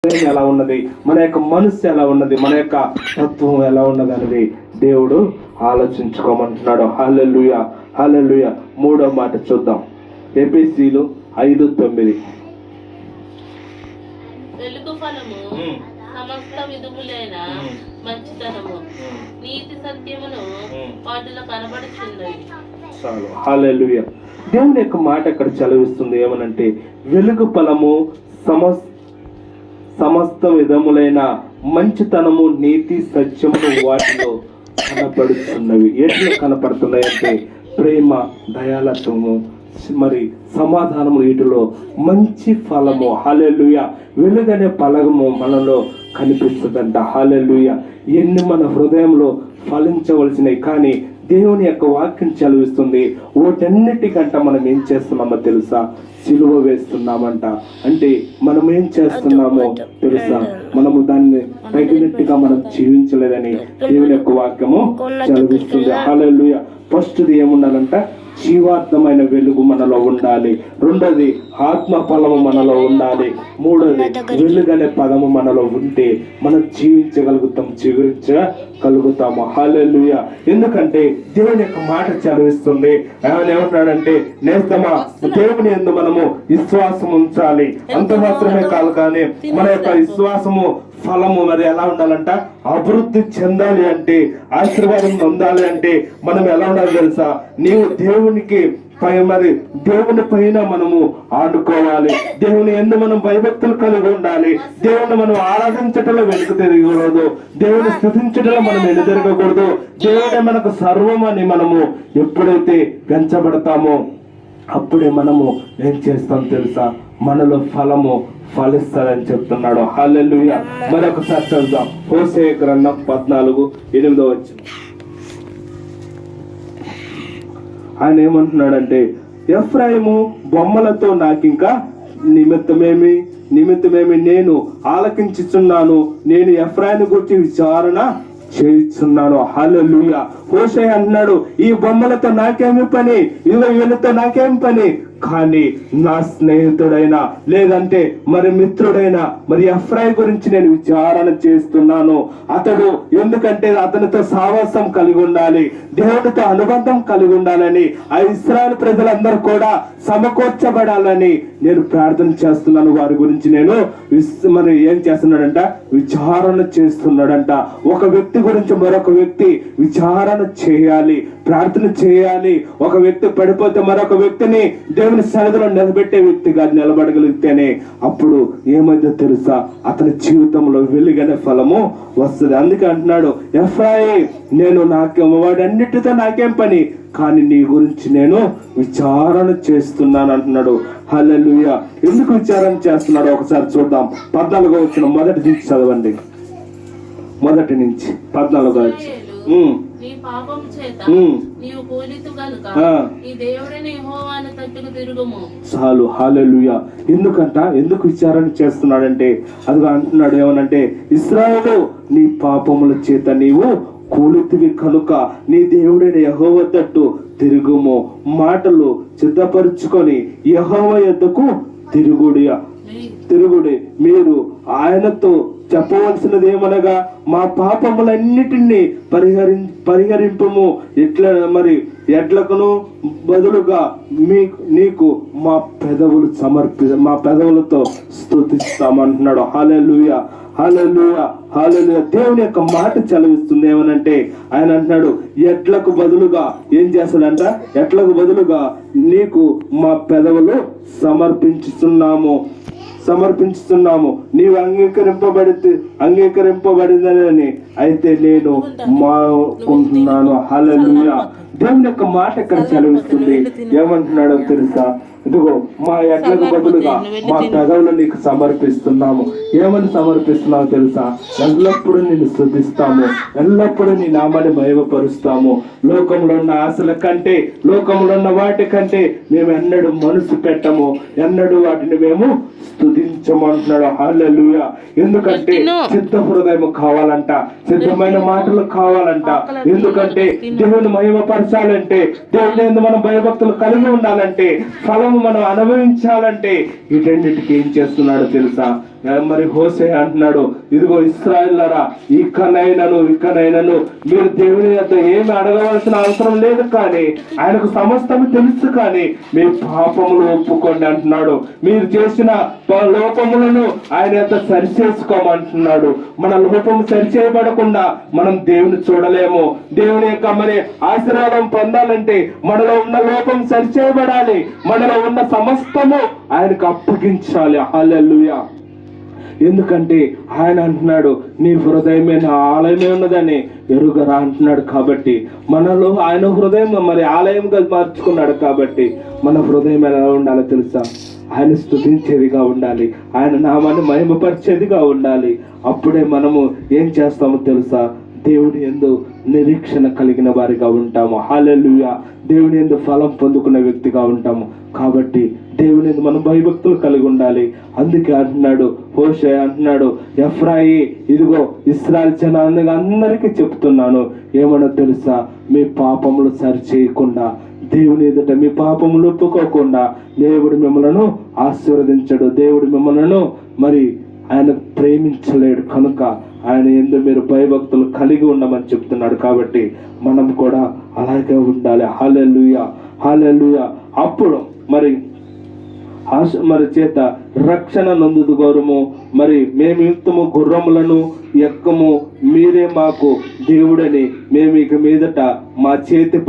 ఎలా ఉన్నది, మన యొక్క మనస్సు ఎలా ఉన్నది, మన యొక్క తత్వం ఎలా ఉన్నది అనేది దేవుడు ఆలోచించుకోమంటున్నాడు. హల్లెలూయా, హల్లెలూయా. 3వ మాట చూద్దాం. ఎఫెసీయులు 5:9. వెలుగు ఫలము సమస్త విధములైన మంచితనము నీతి సత్యమును వాటిలో కనబడుచున్నవి. చాలు. హల్లెలూయా. దేవుని యొక్క మాట అక్కడ చదివిస్తుంది ఏమనంటే, వెలుగు ఫలము సమస్త విధములైన మంచితనము నీతి సత్యమును వాటిలో కనపడుతున్నవి. ఎట్లు కనపడుతున్నాయి అంటే, ప్రేమ, దయాలత్వము, మరి సమాధానము, వీటిలో మంచి ఫలము. హల్లెలూయా. వెలుగనే ఫలము మనలో కనిపిస్తుందంట. హల్లెలూయా. ఎన్ని మన హృదయంలో ఫలించవలసినవి, కానీ దేవుని యొక్క వాక్యం చదివిస్తుంది వాటన్నిటికంట మనం ఏం చేస్తున్నామో తెలుసా? సిలువ వేస్తున్నామంట. అంటే మనం ఏం చేస్తున్నామో తెలుసా? మనము దాన్ని తగినట్టుగా మనం జీవించలేదని దేవుని యొక్క వాక్యము చదివిస్తుంది. హల్లెలూయా. ఫస్ట్ది ఏముండాలంట? జీవాత్మైన వెలుగు మనలో ఉండాలి. 2వది ఆత్మ ఫలము మనలో ఉండాలి. 3వది వెలుగనే పదము మనలో ఉంటే మనం జీవించగలుగుతాము. హల్లెలూయా. ఎందుకంటే దేవుని యొక్క మాట చదివిస్తుంది. ఆయన ఏమంటున్నాడంటే, నేస్తమా దేవుని యందు మనము విశ్వాసం ఉంచాలి. అంత మాత్రమే కాదు, కానీ మన యొక్క విశ్వాసము ఫలము మరి ఎలా ఉండాలంట? అభివృద్ధి చెందాలి అంటే, ఆశీర్వాదం పొందాలి అంటే మనం ఎలా ఉండాలి తెలుసా? నీవు దేవునికి మరి దేవుని పైన మనము ఆడుకోవాలి. దేవుని యందు మనం భయభక్తులు కలిగి ఉండాలి. దేవుని మనం ఆరాధించటంలో వెనుక తిరగకూడదు. దేవుని స్తుతించటంలో మనం వెనుదిరగకూడదు. దేవుడే మనకు సర్వం అని మనము ఎప్పుడైతే పెంచబడతామో అప్పుడే మనము ఏం చేస్తాం తెలుసా? మనలో ఫలము ఫలిస్తారని చెప్తున్నాడు. హల్లెలూయా. మరొకసారి చదువుదాం. హోసేయ గ్రంథం 14:8. ఆయన ఏమంటున్నాడంటే, ఎఫ్రాయిము బొమ్మలతో నాకింకా నిమిత్తమేమి నేను ఆలకించుచున్నాను, నేను ఎఫ్రాయిము గురించి విచారణ చేస్తున్నాను. హల్లెలూయా. హోషేయ అంటున్నాడు, ఈ బొమ్మలతో నాకేమి పని, వీళ్ళతో నాకేమి పని, కానీ నా స్నేహితుడైన లేదంటే మరి మిత్రుడైన మరి ఎఫ్రాయి గురించి నేను విచారణ చేస్తున్నాను. అతడు ఎందుకంటే అతనితో సావాసం కలిగి ఉండాలి, దేవుడితో అనుబంధం కలిగి ఉండాలని, ఆ ఇశ్రాయేలు ప్రజలందరూ కూడా సమకూర్చబడాలని నేను ప్రార్థన చేస్తున్నాను. వారి గురించి నేను మరి ఏం చేస్తున్నాడంట? విచారణ చేస్తున్నాడంట. ఒక వ్యక్తి గురించి మరొక వ్యక్తి విచారణ చేయాలి, ప్రార్థన చేయాలి. ఒక వ్యక్తి పడిపోతే మరొక వ్యక్తిని దేవుని సన్నిధిలో నిలబెట్టే వ్యక్తిగా నిలబడగలిగితేనే అప్పుడు ఏమైందో తెలుసా? అతని జీవితంలో వెలుగనే ఫలము వస్తుంది. అందుకే అంటున్నాడు, ఎఫ్రాయి నేను వాడన్నిటితో నాకేం పని, కానీ నీ గురించి నేను విచారణ చేస్తున్నాను అంటున్నాడు. హల్లెలూయా. ఎందుకు విచారణ చేస్తున్నాడు ఒకసారి చూద్దాం. 14వ వచనం మొదటి నుంచి చదవండి. మొదటి నుంచి 14వ వచనం. నీ పాపము చేత నీవు కూలితు గనుక నీ దేవుడైన యెహోవాను తట్టుకు తిరుగుము. చాలు. హల్లెలూయా. ఎందుకు విచారణ చేస్తున్నాడంటే, అదిగా అంటున్నాడు ఏమనంటే, ఇశ్రాయేలు నీ పాపముల చేత నీవు కూలితివి కనుక నీ దేవుడైన యెహోవా తట్టు తిరుగుము. మాటలు సిద్ధపరుచుకొని యెహోవా యొద్దకు తిరుగుడి. మీరు ఆయనతో చెప్పవలసినది ఏమనగా, మా పాపములన్నిటినీ పరిహరింపము. ఎడ్లకును బదులుగా నీకు మా పెదవులతో స్తుతిస్తామంటున్నాడు. హల్లెలూయా, హల్లెలూయా, హల్లెలూయా. దేవుని యొక్క మాట చదివిస్తుంది ఏమనంటే, ఆయన అంటున్నాడు, ఎడ్లకు బదులుగా ఏం చేస్తాడంట? ఎడ్లకు బదులుగా నీకు మా పెదవులు సమర్పించుతున్నాము. నీవు అంగీకరింపబడిందని అయితే నేను మానుకుంటున్నాను. హల్లెలూయా. దేవుని యొక్క మాట ఇక్కడ చదివిస్తుంది. ఏమంటున్నాడో తెలుసా? ఇదిగో మా ఎడ్లకు బదులుగా మా పెదవులు నీకు సమర్పిస్తున్నాము. ఏమని సమర్పిస్తున్నావు తెలుసా? ఎల్లప్పుడూ నిన్ను స్తుతిస్తాము, ఎల్లప్పుడూ నీ నామాన్ని మహిమపరుస్తాము. లోకంలో ఉన్న ఆశల కంటే, లోకంలో ఉన్న వాటి కంటే మేము ఎన్నడూ మనసు పెట్టము, ఎన్నడూ వాటిని మేము స్తుతించమంటున్నాడు. హల్లెలూయా. ఎందుకంటే సిద్ధ హృదయం కావాలంట, సిద్ధమైన మాటలు కావాలంట. ఎందుకంటే దేవుని మహిమపరచాలంటే, దేవుని యందు మనం భయభక్తులు కలిగి ఉండాలంటే, ఫలము మనం అనుభవించాలంటే వీటన్నిటికీ ఏం చేస్తున్నాడో తెలుసా? మరి హోషేయ అంటున్నాడు, ఇదిగో ఇశ్రాయేలులారా, ఇకనైనను మీరు దేవుని యొక్క ఏమి అడగవలసిన అవసరం లేదు, కానీ ఆయనకు సమస్తము తెలుసు, కానీ మీ పాపములు ఒప్పుకోండి అంటున్నాడు. మీరు చేసిన లోపములను ఆయన యొక్క సరిచేసుకోమంటున్నాడు. మన లోపము సరిచేయబడకుండా మనం దేవుని చూడలేము. దేవుని యొక్క మరి ఆశీర్వాదం పొందాలంటే మనలో ఉన్న లోపం సరిచేయబడాలి, మనలో ఉన్న సమస్తము ఆయనకు అప్పగించాలి. హల్లెలూయా. ఎందుకంటే ఆయన అంటున్నాడు, నీ హృదయమే నా ఆలయమే ఉన్నదని ఎరుగరా అంటున్నాడు. కాబట్టి మనలో ఆయన హృదయం మరి ఆలయంగా మార్చుకున్నాడు. కాబట్టి మన హృదయం ఎలా ఉండాలో తెలుసా? ఆయన స్తుతించేదిగా ఉండాలి, ఆయన నామాన్ని మహిమపరిచేదిగా ఉండాలి. అప్పుడే మనము ఏం చేస్తామో తెలుసా? దేవుని యందు నిరీక్షణ కలిగిన వారిగా ఉంటాము. హల్లెలూయా. దేవుని యందు ఫలం పొందుకున్న వ్యక్తిగా ఉంటాము. కాబట్టి దేవుని యందు మనం భయభక్తులు కలిగి ఉండాలి. అందుకే అంటున్నాడు హోషేయ అంటున్నాడు, ఎఫ్రాయి, ఇదిగో ఇశ్రాయేలు జనాన్ని అందరికీ చెప్తున్నాను, ఏమన్నా తెలుసా? మీ పాపములు సరిచేయకుండా, దేవుని ఎదుట మీ పాపములు ఒప్పుకోకుండా దేవుడు మిమ్మల్ని ఆశీర్వదించడు. దేవుడు మిమ్మల్ని మరి ఆయన ప్రేమించలేడు. కనుక ఆయన యందు మీరు భయభక్తులు కలిగి ఉండమని చెప్తున్నాడు. కాబట్టి మనం కూడా అలాగే ఉండాలి. హల్లెలూయా, హల్లెలూయా. అప్పుడు మరి చేత రక్షణ నందుదుగోరము, మరి మేము యుక్తము గుర్రములను ఎక్కము, మీరే మాకు దేవుడని మేము ఇక మీదట మా చేతి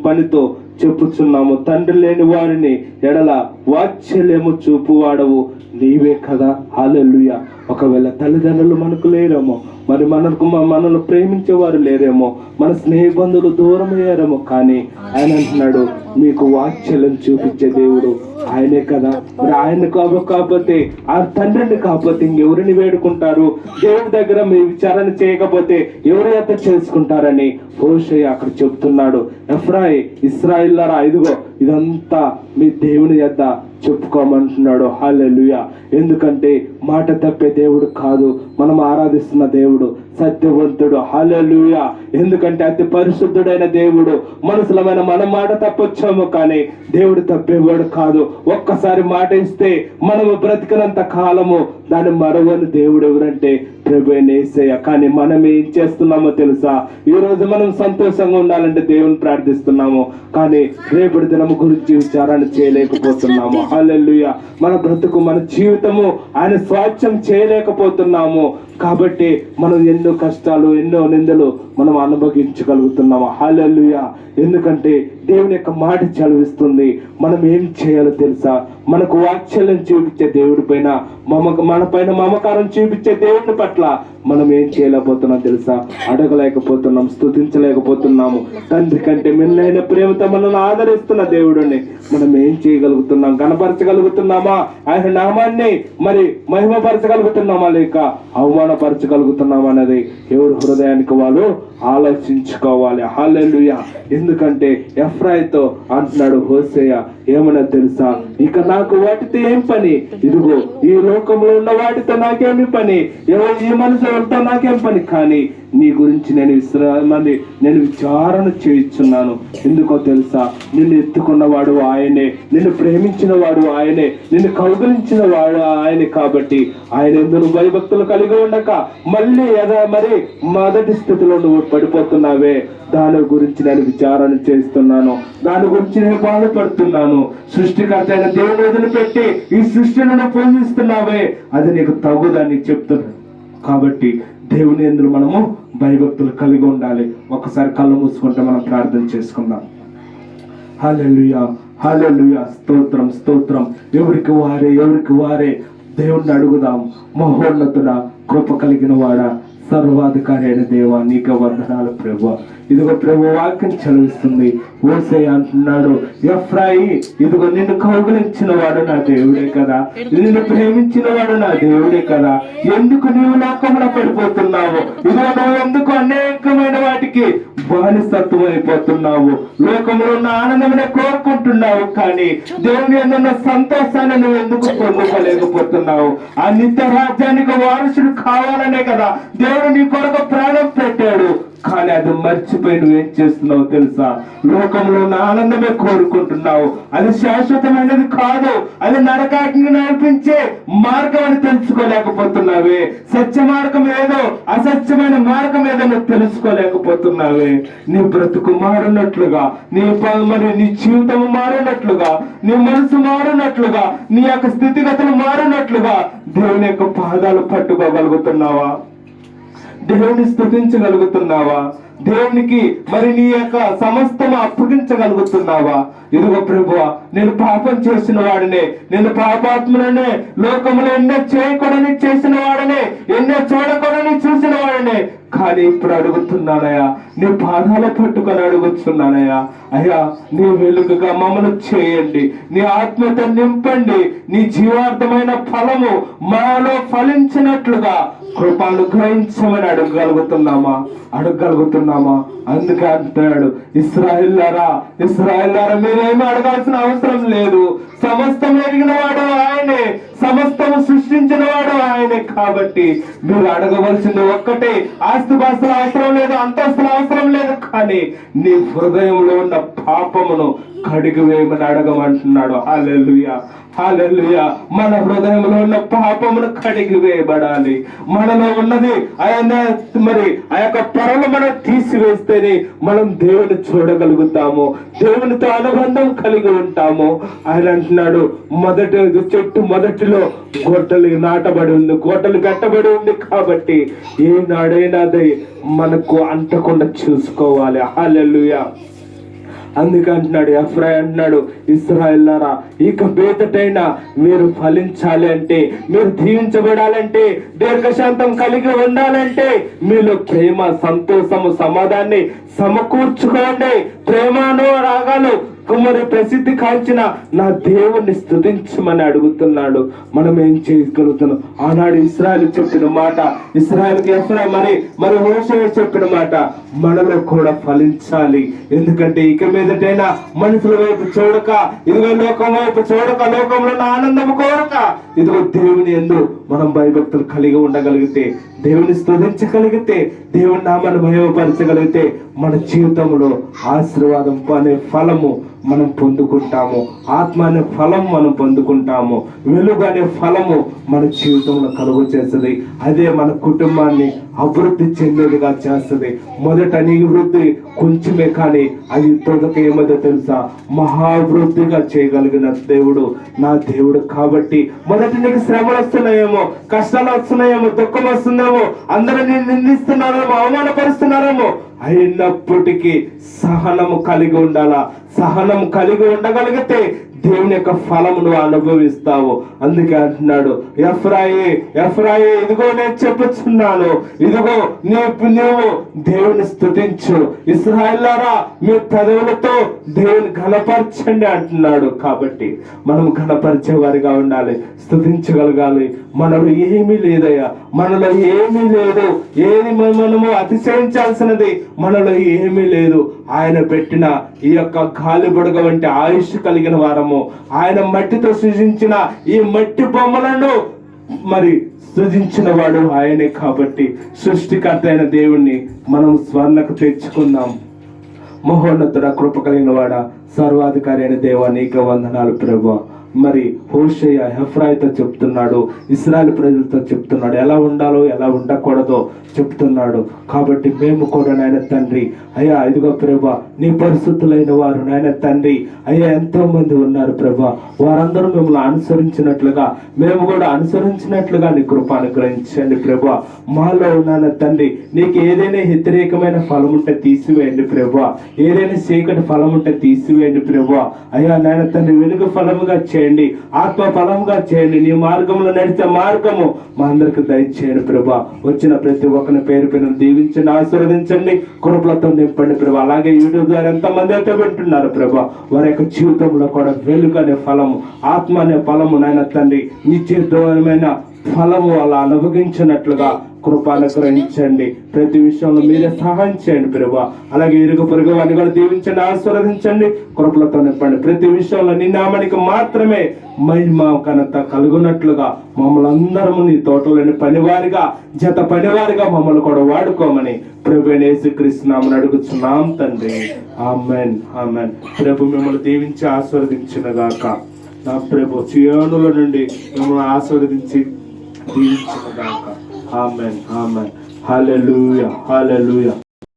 పనితో చెప్పుచున్నాము. తండ్రి లేని వారిని ఎడల వాత్సల్యము చూపువాడవు నీవే కదా. హల్లెలూయా. ఒకవేళ తల్లిదండ్రులు మనకు లేరేమో, మరి మనల్ని ప్రేమించేవారు లేరేమో, మన స్నేహబంధువులు దూరం అయ్యారేమో, కానీ ఆయన అంటున్నాడు, మీకు వాత్సల్యం చూపించే దేవుడు ఆయనే కదా. మరి ఆయన కాకపోతే, ఆ తండ్రిని కాకపోతే ఇంకెవరిని వేడుకుంటారు? దేవుడి దగ్గర మీ విచారణ చేయకపోతే ఎవరి యొక్క చేసుకుంటారని హోషేయ అక్కడ చెప్తున్నాడు. ఎఫ్రాయి, ఇశ్రాయేలులారా, ఇదిగో ఇదంతా మీ దేవుని యొద్ద చెప్పుకోమంటున్నాడు. హల్లెలూయా. ఎందుకంటే మాట తప్పే దేవుడు కాదు, మనం ఆరాధిస్తున్న దేవుడు సత్యవంతుడు. హల్లెలూయా. ఎందుకంటే అతి పరిశుద్ధుడైన దేవుడు. మనుషులమైన మనం మాట తప్పొచ్చాము, కానీ దేవుడు తప్పేవాడు కాదు. ఒక్కసారి మాట ఇస్తే మనము బ్రతికినంత కాలము దాన్ని మరవని దేవుడు ఎవరంటే ప్రభువైన యేసయ్య. కానీ మనం ఏం చేస్తున్నామో తెలుసా? ఈ రోజు మనం సంతోషంగా ఉండాలంటే దేవుని ప్రార్థిస్తున్నాము, కానీ రేపటి దినము గురించి విచారణ చేయలేకపోతున్నాము. హల్లెలూయా. మన బ్రతుకు, మన జీవితము ఆయన స్వాచ్ఛం చేయలేకపోతున్నాము. కాబట్టి మనం ఎన్నో కష్టాలు, ఎన్నో నిందలు మనం అనుభవించగలుగుతున్నాము. హల్లెలూయా. ఎందుకంటే దేవుని యొక్క మాట చదివిస్తుంది. మనం ఏం చేయాలో తెలుసా? మనకు వాత్సల్యం చూపించే దేవుడి పైన, మన పైన మమకారం చూపించే దేవుని పట్ల మనం ఏం చేయలేకపోతున్నాం తెలుసా? అడగలేకపోతున్నాం, స్తుతించలేకపోతున్నాము. తండ్రి కంటే మిన్నైన ప్రేమతో మనల్ని ఆదరిస్తున్న దేవుడిని మనం ఏం చేయగలుగుతున్నాం? కనపరచగలుగుతున్నామా? ఆయన నామాన్ని మరి మహిమపరచగలుగుతున్నామా, లేక అవమానపరచగలుగుతున్నామా అనేది ఎవరు హృదయానికి వాళ్ళు ఆలోచించుకోవాలి. హల్లెలూయా. ఎందుకంటే ఎఫ్రాయితో అంటున్నాడు హోషేయ, ఏమన్నా తెలుసా? ఇక నాకు వాటితో ఏం పని? ఇదిగో ఈ లోకంలో ఉన్న వాటితో నాకేమి పని? ఈ మనుషులతో నాకేం పని? కానీ నీ గురించి నేను విచారణ చేయించున్నాను. ఎందుకో తెలుసా? నిన్ను ఎత్తుకున్న వాడు ఆయనే, నిన్ను ప్రేమించిన వాడు ఆయనే, నిన్ను కౌగిలించిన వాడు ఆయనే. కాబట్టి ఆయన ఎందుకు భయభక్తులు కలిగి ఉండక మళ్ళీ మరి మొదటి స్థితిలో నువ్వు పడిపోతున్నావే, దాని గురించి నేను విచారణ చేస్తున్నాను, దాని గురించి నేను బాధపడుతున్నాను. సృష్టికర్త అయిన దేవుని వదిలిపెట్టి ఈ సృష్టిని పూజిస్తున్నావే, అది నీకు తగుదని చెప్తున్నాను. కాబట్టి దేవుని యందు మనము భయభక్తులు కలిగి ఉండాలి. ఒకసారి కళ్ళు మూసుకుంటే మనం ప్రార్థన చేసుకుందాం. హల్లెలూయా, హల్లెలూయా. స్తోత్రం, స్తోత్రం. ఎవరికి వారే దేవుణ్ణి అడుగుదాం. మహోన్నతుడా, కృప కలిగిన వాడా, సర్వాధికారి అయిన దేవా, నీకే వందనాలు ప్రభువా. ఇదిగో ప్రభు వాక్యం చదివిస్తుంది. హోషేయ అంటున్నాడు, ఎఫ్రాయి, ఇదిగో నిన్ను కౌగిలించిన వాడు నా దేవుడే కదా, నిన్ను ప్రేమించిన వాడు నా దేవుడే కదా. ఎందుకు నీవు లోకంలో పడిపోతున్నావు? ఇదిగో నువ్వు ఎందుకు అనేకమైన వాటికి బానిసత్వం అయిపోతున్నావు? లోకంలో ఉన్న ఆనందమే కోరుకుంటున్నావు, కానీ దేవుని ఉన్న సంతోషాన్ని నువ్వు ఎందుకు పొందుకోలేకపోతున్నావు? ఆ నిత్య రాజ్యానికి వారసుడు కావాలనే కదా దేవుడు నీ కొరకు ప్రాణం పెట్టాడు. కానీ అది మర్చిపోయి నువ్వేం చేస్తున్నావు తెలుసా? లోకంలో ఉన్న ఆనందమే కోరుకుంటున్నావు. అది శాశ్వతమైనది కాదు, అది నరకాగ్ని నడిపించే మార్గం అని తెలుసుకోలేకపోతున్నావే. సత్య మార్గం ఏదో, అసత్యమైన మార్గం ఏదో నువ్వు తెలుసుకోలేకపోతున్నావే. నీ బ్రతుకు మారినట్లుగా, మరి నీ జీవితం మారినట్లుగా, నీ మనసు మారినట్లుగా, నీ యొక్క స్థితిగతులు మారినట్లుగా దేవుని యొక్క పాదాలు పట్టుకోగలుగుతున్నావా? దేవుని స్తుతించగలుగుతున్నావా? దేవునికి మరి నీ యొక్క సమస్తము అప్పగించగలుగుతున్నావా? ఇదిగో ప్రభువా, నేను పాపం చేసిన వాడినే, నేను పాపాత్ములనే, లోకములో ఎన్నో చేయకూడని చేసిన వాడనే, ఎన్నో చూడకూడని చూసిన వాడనే. కానీ ఇప్పుడు అడుగుతున్నానయ్యా, నీ పాదాలు పట్టుకొని అడుగుతున్నానయ్యా, అయ్యా నీ వెలుగుగా మమ్మల్ని చేయండి, నీ ఆత్మతో నింపండి, నీ జీవార్థమైన ఫలము మాలో ఫలించినట్లుగా కృపానుగ్రహించమని అడగగలుగుతున్నామా? అందుకే అంటున్నాడు, ఇశ్రాయేలులారా మీరేమీ అడగాల్సిన అవసరం లేదు. సమస్తం ఎరిగిన వాడు ఆయనే, సమస్తము సృష్టించిన వాడు ఆయనే. కాబట్టి మీరు అడగవలసింది ఒక్కటే, ఆస్తిపాస్తుల అవసరం లేదు, అంతస్తుల అవసరం లేదు, కానీ నీ హృదయంలో ఉన్న పాపమును కడిగి వేయమని అడగమంటున్నాడు. హల్లెలూయా, హల్లెలూయా. మన హృదయంలో ఉన్న పాపమును కడిగి వేయబడాలి. మనలో ఉన్నది మరి ఆ యొక్క పొరలు మనం తీసివేస్తేనే మనం దేవుని చూడగలుగుతాము, దేవునితో అనుబంధం కలిగి ఉంటాము. ఆయన అంటున్నాడు, చెట్టు మొదటిలో గొడ్డలి నాటబడి ఉంది, గొడ్డలి కట్టబడి ఉంది. కాబట్టి ఏనాడైనా అది మనకు అంటకుండా చూసుకోవాలి. హల్లెలూయా. అందుకే అంటున్నాడు, ఎఫ్రాయి అంటున్నాడు, ఇశ్రాయేలులారా ఇక మీదటైనా మీరు ఫలించాలి అంటే, మీరు దీవించబడాలంటే, దీర్ఘశాంతం కలిగి ఉండాలంటే మీలో ప్రేమ, సంతోషము, సమాధానాన్ని సమకూర్చుకోండి. ప్రేమను రాగాలు మరి ప్రసిద్ధి కాల్చిన నా దేవుణ్ణి స్తుతించమని అడుగుతున్నాడు. మనం ఏం చేయగలుగుతున్నాం? ఆనాడు ఇశ్రాయేలు చెప్పిన మాట, ఇశ్రాయేలుకి ఎఫ్రాయి మరి హోషేయ చెప్పిన మాట మనలో కూడా ఫలించాలి. ఎందుకంటే ఇక మీదటైనా మనుషుల వైపు చూడక, ఇదిగో లోకం వైపు చూడక, లోకంలో ఆనందం కోరక, ఇదిగో దేవుని యందు మనం భయభక్తులు కలిగి ఉండగలిగితే, దేవుని స్తుతించగలిగితే, దేవుని నామాన్ని మహిమపరచగలిగితే మన జీవితంలో ఆశీర్వాదం అనే ఫలము మనం పొందుకుంటాము, ఆత్మ అనే ఫలం మనం పొందుకుంటాము, వెలుగు అనే ఫలము మన జీవితంలో కలుగు చేస్తుంది. అదే మన కుటుంబాన్ని అభివృద్ధి చెందేదిగా చేస్తుంది. మొదట నీ వృద్ధి కొంచెమే, కానీ అది తొదక ఏమదో తెలుసా? మహావృద్ధిగా చేయగలిగిన దేవుడు నా దేవుడు. కాబట్టి మొదట నీకు శ్రమలు వస్తున్నాయేమో, కష్టాలు వస్తున్నాయేమో, దుఃఖం వస్తుందేమో, అందరూ నేను నిందిస్తున్నారేమో, అవమానపరుస్తున్నారేమో, అయినప్పటికీ సహనము కలిగి ఉండాలా. సహనం కలిగి ఉండగలిగితే దేవుని యొక్క ఫలము నువ్వు అనుభవిస్తావు. అందుకే అంటున్నాడు, ఎఫ్రాయి ఇదిగో నేను చెప్పుచున్నాను, ఇదిగో నువ్వు దేవుని స్తుతించు. ఇశ్రాయేలులారా మీ పెదవులతో దేవుని ఘనపరచండి అంటున్నాడు. కాబట్టి మనం ఘనపరిచే వారిగా ఉండాలి, స్తుతించగలగాలి. మనలో ఏమీ లేదయ్యా, మనలో ఏమీ లేదు. ఏది మనము అతిశయించాల్సినది మనలో ఏమీ లేదు. ఆయన పెట్టిన ఈ యొక్క గాలి బుడగ వంటి ఆయుష్ కలిగిన వారము, ఆయన మట్టితో సృజించిన ఈ మట్టి బొమ్మలను మరి సృజించిన వాడు ఆయనే. కాబట్టి సృష్టికర్త అయిన దేవుణ్ణి మనం స్వర్ణకు తెచ్చుకుందాం. మహోన్నతుడ, కృప కలిగిన వాడ, సర్వాధికారి అయిన దేవా నీకు వందనాలు ప్రభువా. మరి హోషేయ ఎఫ్రాయితో చెప్తున్నాడు, ఇశ్రాయేలు ప్రజలతో చెప్తున్నాడు, ఎలా ఉండాలో ఎలా ఉండకూడదో చెప్తున్నాడు. కాబట్టి మేము కూడా నాయన తండ్రి, అయ్యా ఇదిగో ప్రభా నీ పరిశుద్ధులైన వారు నాయన తండ్రి, అయ్యా ఎంతో మంది ఉన్నారు ప్రభా, వారందరూ మిమ్మల్ని అనుసరించినట్లుగా మేము కూడా అనుసరించినట్లుగా నీ కృప అనుగ్రహించండి ప్రభా. మాలో నాయన తండ్రి నీకు ఏదైనా వ్యతిరేకమైన ఫలం ఉంటే తీసివేయండి ప్రభా, ఏదైనా చీకటి ఫలం ఉంటే తీసివేయండి ప్రభా. అయ్యా నాయన తండ్రి వెలుగు ఫలముగా చేయండి, ఆత్మ ఫలముగా చేయండి. నీ మార్గంలో నడిచే మార్గము మా అందరికి దయచేయండి ప్రభా. వచ్చిన ప్రతి ఒక్కరిని పేరు పేరు దీవించండి, ఆశీర్వదించండి, కృపలతో నింపండి ప్రభా. అలాగే యూట్యూబ్ ద్వారా ఎంతమంది అయితే వింటున్నారు ప్రభా, వారి యొక్క జీవితంలో కూడా వెలుగు అనే ఫలము, ఆత్మ అనే ఫలము నాయన తండ్రి నిత్యమైన ఫలము అలా అనుభవించినట్లుగా కృప అనుగ్రహించండి. ప్రతి విషయంలో మీరే సహాయం చేయండి ప్రభువా. అలాగే ఇరుగు పొరుగు వారిని కూడా దీవించండి, ఆశీర్వదించండి, కృపలతో నింపండి. ప్రతి విషయంలో నీ నామానికి మాత్రమే మహిమ ఘనత కలుగునట్లుగా మమ్మల్ని అందరము నీ తోటలోని పనివారిగా, జత పనివారిగా మమ్మల్ని కూడా వాడుకోమని ప్రభు యేసుక్రీస్తు నామమున అడుగుచున్నాం తండ్రి. ఆమేన్, ఆమేన్. ప్రభు మిమ్మల్ని దీవించి ఆశీర్వదించునుగాక. నా ప్రభు సియోనుల నుండి మిమ్మల్ని ఆశీర్వదించి దీవించునుగాక. ఆమేన్, ఆమేన్. హల్లెలూయా, హల్లెలూయా.